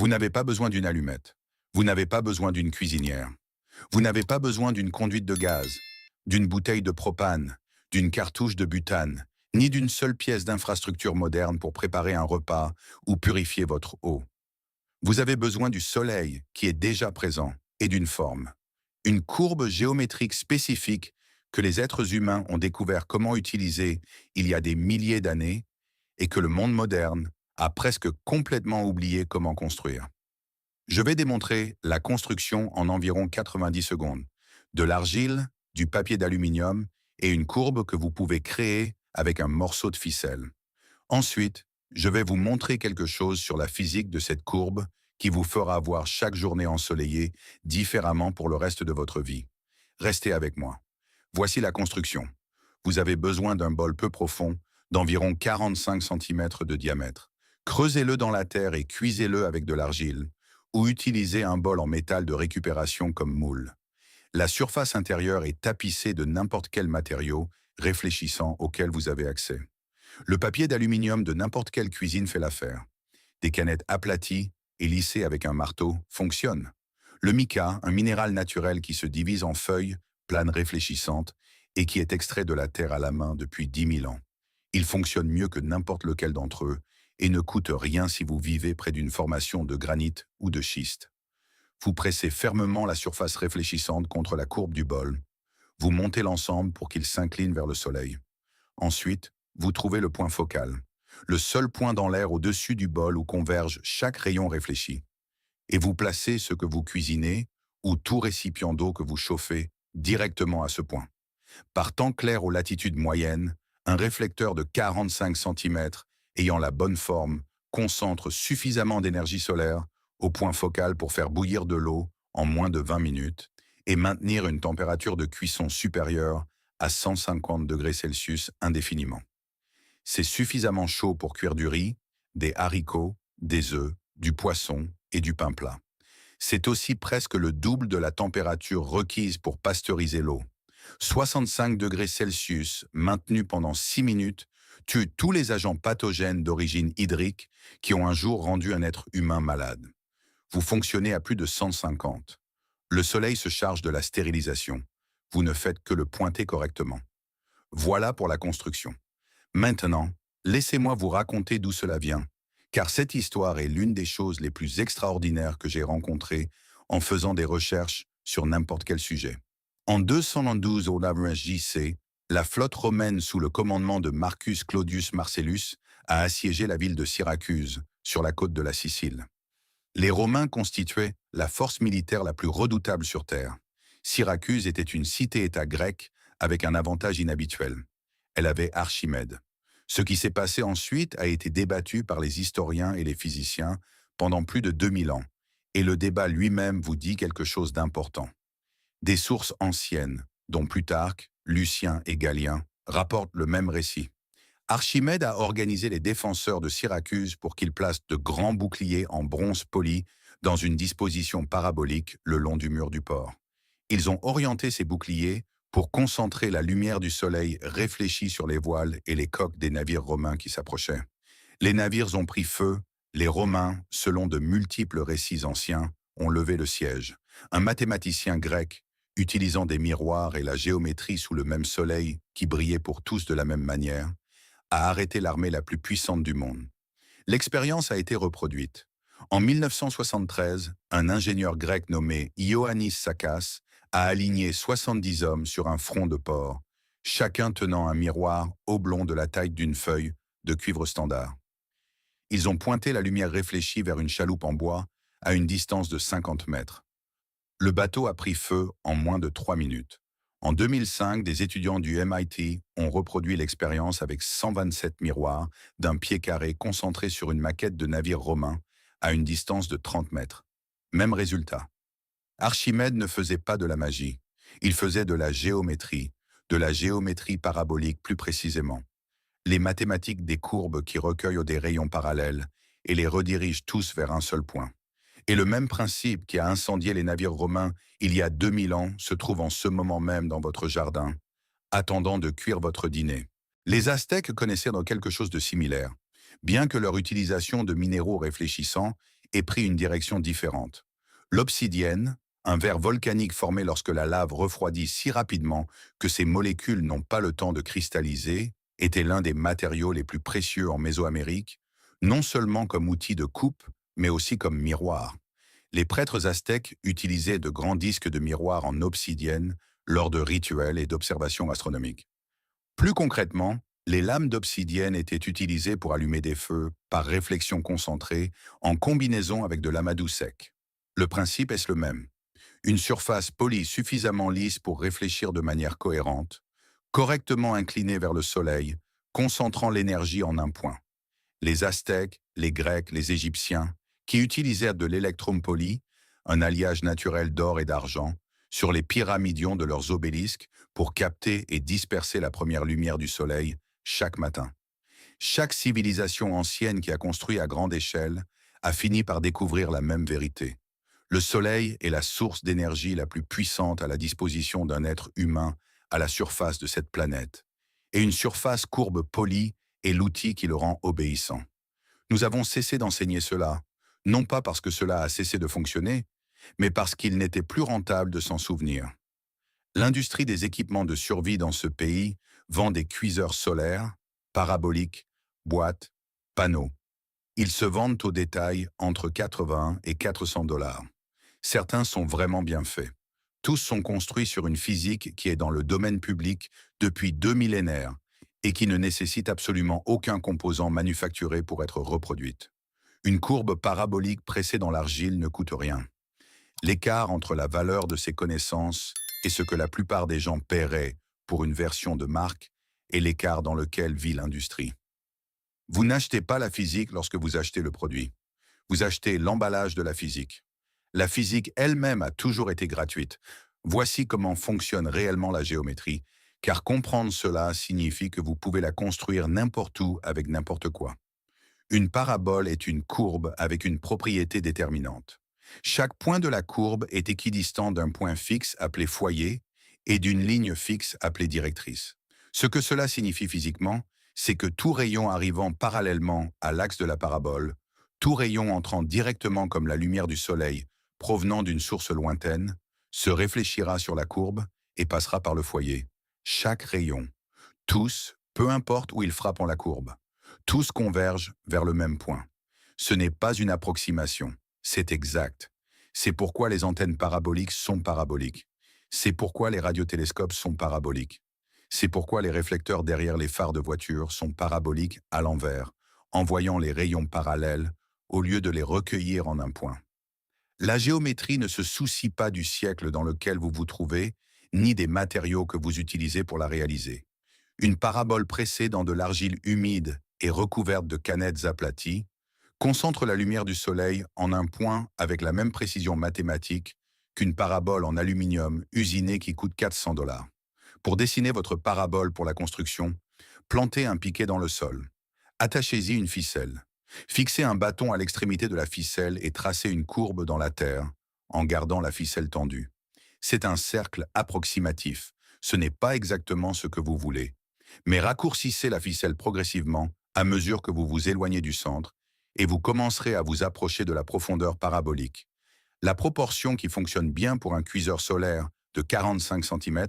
Vous n'avez pas besoin d'une allumette. Vous n'avez pas besoin d'une cuisinière. Vous n'avez pas besoin d'une conduite de gaz, d'une bouteille de propane, d'une cartouche de butane, ni d'une seule pièce d'infrastructure moderne pour préparer un repas ou purifier votre eau. Vous avez besoin du soleil qui est déjà présent et d'une forme. Une courbe géométrique spécifique que les êtres humains ont découvert comment utiliser il y a des milliers d'années et que le monde moderne a presque complètement oublié comment construire. Je vais démontrer la construction en environ 90 secondes. De l'argile, du papier d'aluminium et une courbe que vous pouvez créer avec un morceau de ficelle. Ensuite, je vais vous montrer quelque chose sur la physique de cette courbe qui vous fera voir chaque journée ensoleillée différemment pour le reste de votre vie. Restez avec moi. Voici la construction. Vous avez besoin d'un bol peu profond, d'environ 45 cm de diamètre. Creusez-le dans la terre et cuisez-le avec de l'argile, ou utilisez un bol en métal de récupération comme moule. La surface intérieure est tapissée de n'importe quel matériau réfléchissant auquel vous avez accès. Le papier d'aluminium de n'importe quelle cuisine fait l'affaire. Des canettes aplaties et lissées avec un marteau fonctionnent. Le mica, un minéral naturel qui se divise en feuilles planes réfléchissantes et qui est extrait de la terre à la main depuis 10 000 ans. Il fonctionne mieux que n'importe lequel d'entre eux et ne coûte rien si vous vivez près d'une formation de granit ou de schiste. Vous pressez fermement la surface réfléchissante contre la courbe du bol. Vous montez l'ensemble pour qu'il s'incline vers le soleil. Ensuite, vous trouvez le point focal, le seul point dans l'air au-dessus du bol où converge chaque rayon réfléchi. Et vous placez ce que vous cuisinez ou tout récipient d'eau que vous chauffez directement à ce point. Par temps clair aux latitudes moyennes, un réflecteur de 45 cm ayant la bonne forme concentre suffisamment d'énergie solaire au point focal pour faire bouillir de l'eau en moins de 20 minutes et maintenir une température de cuisson supérieure à 150 degrés Celsius indéfiniment. C'est suffisamment chaud pour cuire du riz, des haricots, des œufs, du poisson et du pain plat. C'est aussi presque le double de la température requise pour pasteuriser l'eau. 65 degrés Celsius maintenus pendant 6 minutes tuent tous les agents pathogènes d'origine hydrique qui ont un jour rendu un être humain malade. Vous fonctionnez à plus de 150. Le soleil se charge de la stérilisation. Vous ne faites que le pointer correctement. Voilà pour la construction. Maintenant, laissez-moi vous raconter d'où cela vient, car cette histoire est l'une des choses les plus extraordinaires que j'ai rencontrées en faisant des recherches sur n'importe quel sujet. En 212 au JC, la flotte romaine sous le commandement de Marcus Claudius Marcellus a assiégé la ville de Syracuse, sur la côte de la Sicile. Les Romains constituaient la force militaire la plus redoutable sur Terre. Syracuse était une cité-État grecque avec un avantage inhabituel. Elle avait Archimède. Ce qui s'est passé ensuite a été débattu par les historiens et les physiciens pendant plus de 2000 ans, et le débat lui-même vous dit quelque chose d'important. Des sources anciennes, dont Plutarque, Lucien et Galien, rapportent le même récit. Archimède a organisé les défenseurs de Syracuse pour qu'ils placent de grands boucliers en bronze poli dans une disposition parabolique le long du mur du port. Ils ont orienté ces boucliers pour concentrer la lumière du soleil réfléchie sur les voiles et les coques des navires romains qui s'approchaient. Les navires ont pris feu, les Romains, selon de multiples récits anciens, ont levé le siège. Un mathématicien grec, utilisant des miroirs et la géométrie sous le même soleil qui brillait pour tous de la même manière, a arrêté l'armée la plus puissante du monde. L'expérience a été reproduite. En 1973, un ingénieur grec nommé Ioannis Sakas a aligné 70 hommes sur un front de port, chacun tenant un miroir oblong de la taille d'une feuille de cuivre standard. Ils ont pointé la lumière réfléchie vers une chaloupe en bois à une distance de 50 mètres. Le bateau a pris feu en moins de 3 minutes. En 2005, des étudiants du MIT ont reproduit l'expérience avec 127 miroirs d'un pied carré concentrés sur une maquette de navire romain à une distance de 30 mètres. Même résultat. Archimède ne faisait pas de la magie. Il faisait de la géométrie parabolique plus précisément. Les mathématiques des courbes qui recueillent des rayons parallèles et les redirigent tous vers un seul point. Et le même principe qui a incendié les navires romains il y a 2000 ans se trouve en ce moment même dans votre jardin, attendant de cuire votre dîner. Les Aztèques connaissaient dans quelque chose de similaire. Bien que leur utilisation de minéraux réfléchissants et prit une direction différente. L'obsidienne, un verre volcanique formé lorsque la lave refroidit si rapidement que ses molécules n'ont pas le temps de cristalliser, était l'un des matériaux les plus précieux en Mésoamérique, non seulement comme outil de coupe, mais aussi comme miroir. Les prêtres aztèques utilisaient de grands disques de miroir en obsidienne lors de rituels et d'observations astronomiques. Plus concrètement, les lames d'obsidienne étaient utilisées pour allumer des feux par réflexion concentrée en combinaison avec de l'amadou sec. Le principe est le même. Une surface polie suffisamment lisse pour réfléchir de manière cohérente, correctement inclinée vers le soleil, concentrant l'énergie en un point. Les Aztèques, les Grecs, les Égyptiens, qui utilisèrent de l'électrum poli, un alliage naturel d'or et d'argent, sur les pyramidions de leurs obélisques pour capter et disperser la première lumière du soleil chaque matin. Chaque civilisation ancienne qui a construit à grande échelle a fini par découvrir la même vérité. Le soleil est la source d'énergie la plus puissante à la disposition d'un être humain à la surface de cette planète. Et une surface courbe polie est l'outil qui le rend obéissant. Nous avons cessé d'enseigner cela, non pas parce que cela a cessé de fonctionner, mais parce qu'il n'était plus rentable de s'en souvenir. L'industrie des équipements de survie dans ce pays vend des cuiseurs solaires, paraboliques, boîtes, panneaux. Ils se vendent au détail entre 80 et 400 dollars. Certains sont vraiment bien faits. Tous sont construits sur une physique qui est dans le domaine public depuis 2 millénaires et qui ne nécessite absolument aucun composant manufacturé pour être reproduite. Une courbe parabolique pressée dans l'argile ne coûte rien. L'écart entre la valeur de ces connaissances et ce que la plupart des gens paieraient pour une version de marque est l'écart dans lequel vit l'industrie. Vous n'achetez pas la physique lorsque vous achetez le produit. Vous achetez l'emballage de la physique. La physique elle-même a toujours été gratuite. Voici comment fonctionne réellement la géométrie, car comprendre cela signifie que vous pouvez la construire n'importe où avec n'importe quoi. Une parabole est une courbe avec une propriété déterminante. Chaque point de la courbe est équidistant d'un point fixe appelé foyer et d'une ligne fixe appelée directrice. Ce que cela signifie physiquement, c'est que tout rayon arrivant parallèlement à l'axe de la parabole, tout rayon entrant directement comme la lumière du soleil provenant d'une source lointaine, se réfléchira sur la courbe et passera par le foyer. Chaque rayon, tous, peu importe où ils frappent en la courbe, tous convergent vers le même point. Ce n'est pas une approximation, c'est exact. C'est pourquoi les antennes paraboliques sont paraboliques. C'est pourquoi les radiotélescopes sont paraboliques. C'est pourquoi les réflecteurs derrière les phares de voiture sont paraboliques à l'envers, envoyant les rayons parallèles au lieu de les recueillir en un point. La géométrie ne se soucie pas du siècle dans lequel vous vous trouvez, ni des matériaux que vous utilisez pour la réaliser. Une parabole pressée dans de l'argile humide et recouverte de canettes aplaties concentre la lumière du soleil en un point avec la même précision mathématique qu'une parabole en aluminium usinée qui coûte 400 dollars. Pour dessiner votre parabole pour la construction, plantez un piquet dans le sol. Attachez-y une ficelle. Fixez un bâton à l'extrémité de la ficelle et tracez une courbe dans la terre en gardant la ficelle tendue. C'est un cercle approximatif. Ce n'est pas exactement ce que vous voulez. Mais raccourcissez la ficelle progressivement à mesure que vous vous éloignez du centre et vous commencerez à vous approcher de la profondeur parabolique. La proportion qui fonctionne bien pour un cuiseur solaire de 45 cm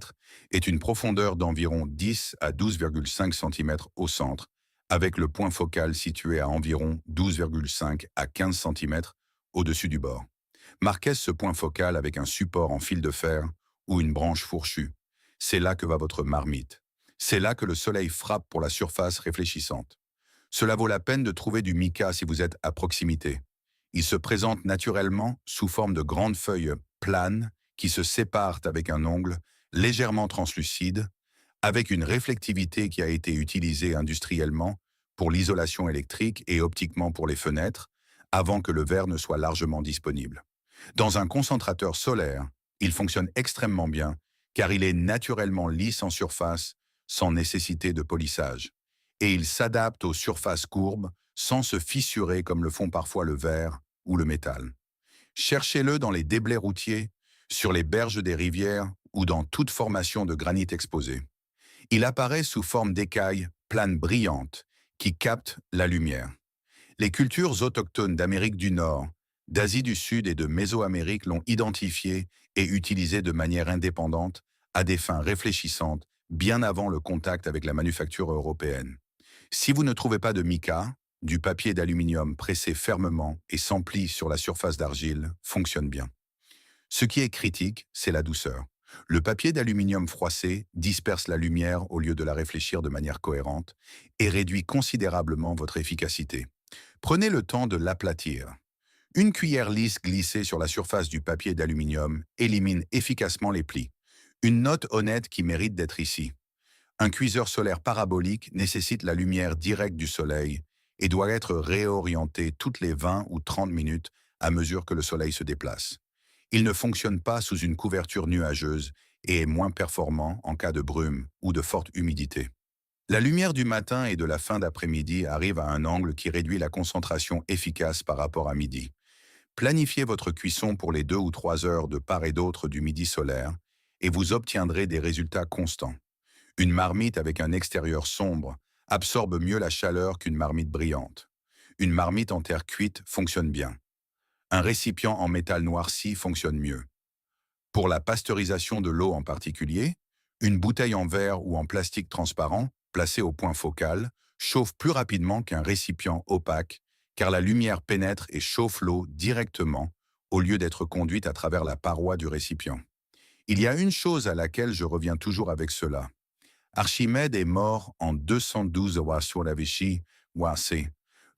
est une profondeur d'environ 10 à 12,5 cm au centre, avec le point focal situé à environ 12,5 à 15 cm au-dessus du bord. Marquez ce point focal avec un support en fil de fer ou une branche fourchue. C'est là que va votre marmite. C'est là que le soleil frappe pour la surface réfléchissante. Cela vaut la peine de trouver du mica si vous êtes à proximité. Il se présente naturellement sous forme de grandes feuilles planes qui se séparent avec un ongle légèrement translucide, avec une réflectivité qui a été utilisée industriellement pour l'isolation électrique et optiquement pour les fenêtres, avant que le verre ne soit largement disponible. Dans un concentrateur solaire, il fonctionne extrêmement bien car il est naturellement lisse en surface sans nécessité de polissage. Et il s'adapte aux surfaces courbes sans se fissurer comme le font parfois le verre ou le métal. Cherchez-le dans les déblais routiers, sur les berges des rivières ou dans toute formation de granit exposé. Il apparaît sous forme d'écailles planes brillantes qui captent la lumière. Les cultures autochtones d'Amérique du Nord d'Asie du Sud et de Mésoamérique l'ont identifié et utilisé de manière indépendante à des fins réfléchissantes bien avant le contact avec la manufacture européenne. Si vous ne trouvez pas de mica, du papier d'aluminium pressé fermement et sans plis sur la surface d'argile fonctionne bien. Ce qui est critique, c'est la douceur. Le papier d'aluminium froissé disperse la lumière au lieu de la réfléchir de manière cohérente et réduit considérablement votre efficacité. Prenez le temps de l'aplatir. Une cuillère lisse glissée sur la surface du papier d'aluminium élimine efficacement les plis. Une note honnête qui mérite d'être ici. Un cuiseur solaire parabolique nécessite la lumière directe du soleil et doit être réorienté toutes les 20 ou 30 minutes à mesure que le soleil se déplace. Il ne fonctionne pas sous une couverture nuageuse et est moins performant en cas de brume ou de forte humidité. La lumière du matin et de la fin d'après-midi arrive à un angle qui réduit la concentration efficace par rapport à midi. Planifiez votre cuisson pour les 2 ou 3 heures de part et d'autre du midi solaire et vous obtiendrez des résultats constants. Une marmite avec un extérieur sombre absorbe mieux la chaleur qu'une marmite brillante. Une marmite en terre cuite fonctionne bien. Un récipient en métal noirci fonctionne mieux. Pour la pasteurisation de l'eau en particulier, une bouteille en verre ou en plastique transparent, placée au point focal, chauffe plus rapidement qu'un récipient opaque, car la lumière pénètre et chauffe l'eau directement, au lieu d'être conduite à travers la paroi du récipient. Il y a une chose à laquelle je reviens toujours avec cela. Archimède est mort en 212 sur la Vichy,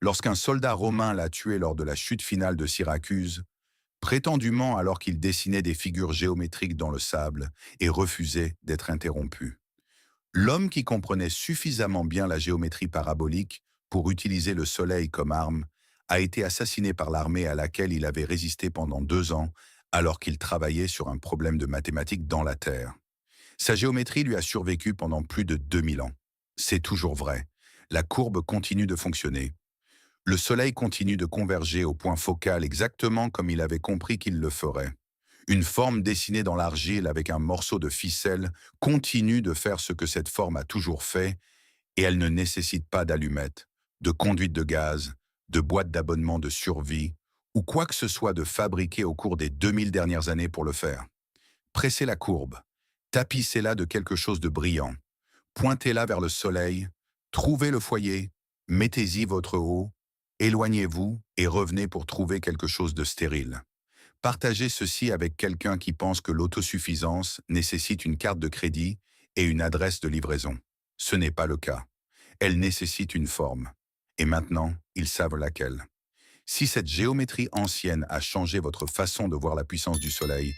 lorsqu'un soldat romain l'a tué lors de la chute finale de Syracuse, prétendument alors qu'il dessinait des figures géométriques dans le sable et refusait d'être interrompu. L'homme qui comprenait suffisamment bien la géométrie parabolique pour utiliser le soleil comme arme a été assassiné par l'armée à laquelle il avait résisté pendant 2 ans alors qu'il travaillait sur un problème de mathématiques dans la Terre. Sa géométrie lui a survécu pendant plus de 2000 ans. C'est toujours vrai. La courbe continue de fonctionner. Le soleil continue de converger au point focal exactement comme il avait compris qu'il le ferait. Une forme dessinée dans l'argile avec un morceau de ficelle continue de faire ce que cette forme a toujours fait et elle ne nécessite pas d'allumettes, de conduite de gaz, de boîte d'abonnement de survie ou quoi que ce soit de fabriqué au cours des 2000 dernières années pour le faire. Pressez la courbe, tapissez-la de quelque chose de brillant, pointez-la vers le soleil, trouvez le foyer, mettez-y votre eau, éloignez-vous et revenez pour trouver quelque chose de stérile. Partagez ceci avec quelqu'un qui pense que l'autosuffisance nécessite une carte de crédit et une adresse de livraison. Ce n'est pas le cas. Elle nécessite une forme. Et maintenant, ils savent laquelle. Si cette géométrie ancienne a changé votre façon de voir la puissance du soleil,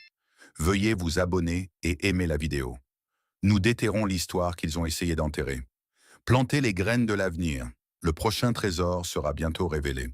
veuillez vous abonner et aimer la vidéo. Nous déterrons l'histoire qu'ils ont essayé d'enterrer. Plantez les graines de l'avenir. Le prochain trésor sera bientôt révélé.